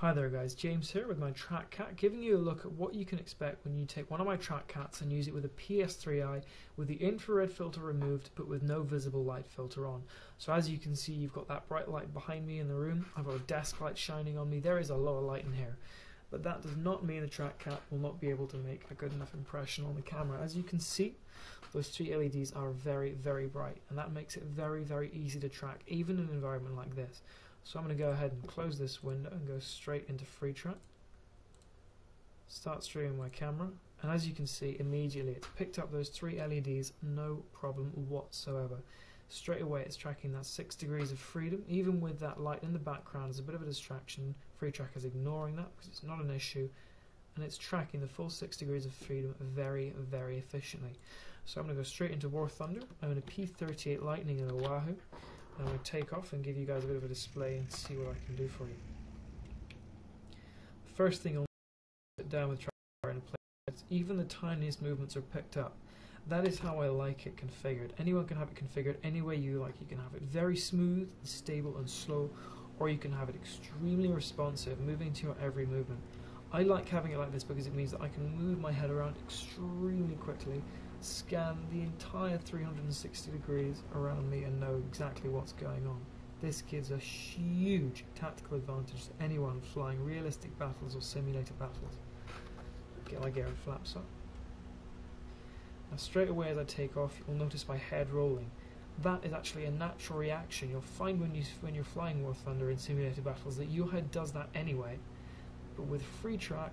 Hi there guys, James here with my Trackhat, giving you a look at what you can expect when you take one of my Trackhats and use it with a PS3i with the infrared filter removed but with no visible light filter on. So as you can see, you've got that bright light behind me in the room, I've got a desk light shining on me, there is a lower light in here. But that does not mean the Trackhat will not be able to make a good enough impression on the camera. As you can see, those three LEDs are very, very bright, and that makes it very, very easy to track, even in an environment like this. So I'm going to go ahead and close this window and go straight into free track. Start streaming my camera, and as you can see, immediately it's picked up those three LEDs, no problem whatsoever. Straight away it's tracking that 6 degrees of freedom, even with that light in the background as a bit of a distraction. Free track is ignoring that because it's not an issue, and it's tracking the full 6 degrees of freedom very, very efficiently. So I'm going to go straight into War Thunder. I'm in a P38 Lightning in Oahu. I'm going to take off and give you guys a bit of a display and see what I can do for you. First thing I'll sit down with Trackhat and play it. Even the tiniest movements are picked up. That is how I like it configured. Anyone can have it configured any way you like. You can have it very smooth, stable and slow, or you can have it extremely responsive, moving to your every movement. I like having it like this because it means that I can move my head around extremely quickly, scan the entire 360 degrees around me and know exactly what's going on. This gives a huge tactical advantage to anyone flying realistic battles or simulated battles. Get my gear and flaps up. Now straight away as I take off, you'll notice my head rolling. That is actually a natural reaction. You'll find when you're flying War Thunder in simulated battles that your head does that anyway, but with free track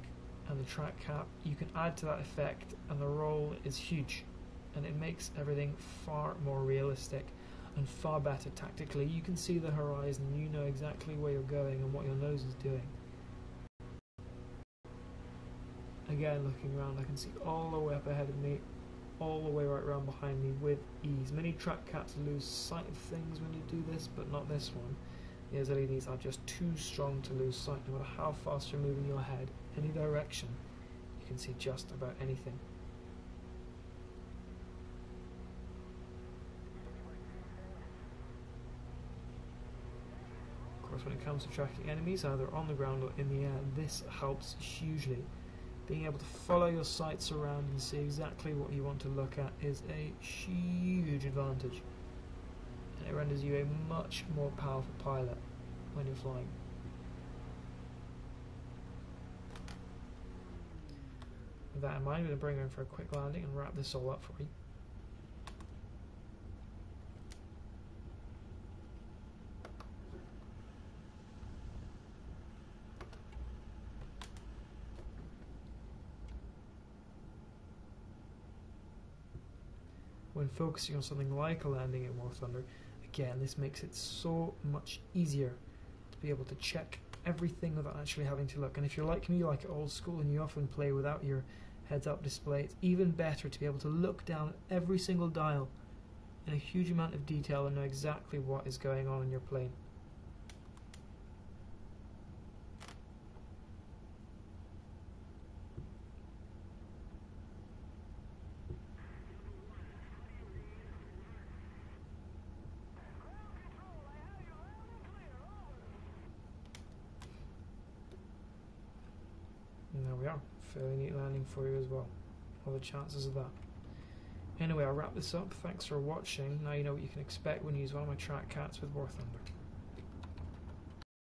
and the Trackhat, you can add to that effect, and the roll is huge, and it makes everything far more realistic and far better tactically. You can see the horizon, you know exactly where you're going and what your nose is doing. Again, looking around, I can see all the way up ahead of me, all the way right around behind me with ease. Many Trackhats lose sight of things when you do this, but not this one. These LEDs are just too strong to lose sight. No matter how fast you're moving your head, any direction, you can see just about anything. Of course, when it comes to tracking enemies, either on the ground or in the air, this helps hugely. Being able to follow your sights around and see exactly what you want to look at is a huge advantage. And it renders you a much more powerful pilot when you're flying. With that in mind, I'm going to bring her in for a quick landing and wrap this all up for you. When focusing on something like a landing in War Thunder, again, this makes it so much easier to be able to check everything without actually having to look. And if you're like me, you like it old school and you often play without your heads-up display, it's even better to be able to look down at every single dial in a huge amount of detail and know exactly what is going on in your plane. And there we are, fairly neat landing for you as well. All the chances of that. Anyway, I'll wrap this up. Thanks for watching. Now you know what you can expect when you use one of my Trackhats with War Thunder.